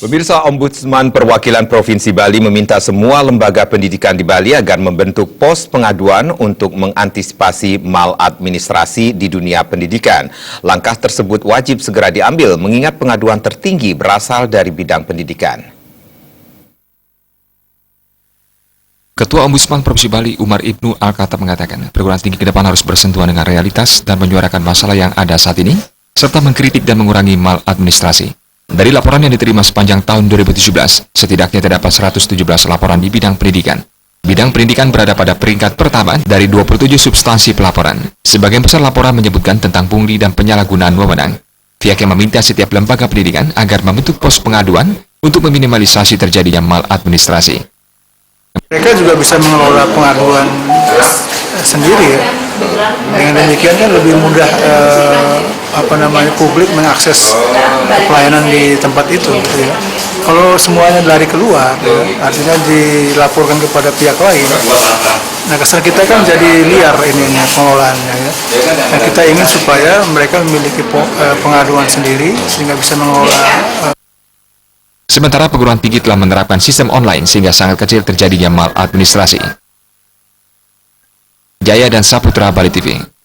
Pemirsa, Ombudsman Perwakilan Provinsi Bali meminta semua lembaga pendidikan di Bali agar membentuk pos pengaduan untuk mengantisipasi maladministrasi di dunia pendidikan. Langkah tersebut wajib segera diambil mengingat pengaduan tertinggi berasal dari bidang pendidikan. Ketua Ombudsman Provinsi Bali, Umar Ibnu Al-Khattab mengatakan, perguruan tinggi ke depan harus bersentuhan dengan realitas dan menyuarakan masalah yang ada saat ini, serta mengkritik dan mengurangi maladministrasi. Dari laporan yang diterima sepanjang tahun 2017, setidaknya terdapat 117 laporan di bidang pendidikan. Bidang pendidikan berada pada peringkat pertama dari 27 substansi pelaporan. Sebagian besar laporan menyebutkan tentang pungli dan penyalahgunaan wewenang. Pihaknya meminta setiap lembaga pendidikan agar membentuk pos pengaduan untuk meminimalisasi terjadinya maladministrasi. Mereka juga bisa mengelola pengaduan sendiri ya. Dengan demikian kan lebih mudah publik mengakses pelayanan di tempat itu gitu ya. Kalau semuanya lari keluar ya, artinya dilaporkan kepada pihak lain. Nah, kesan kita kan jadi liar ininya pengelolaannya ya. Nah, kita ingin supaya mereka memiliki pengaduan sendiri sehingga bisa mengelola. Sementara perguruan tinggi telah menerapkan sistem online sehingga sangat kecil terjadinya maladministrasi. Jaya dan Saputra, Bali TV.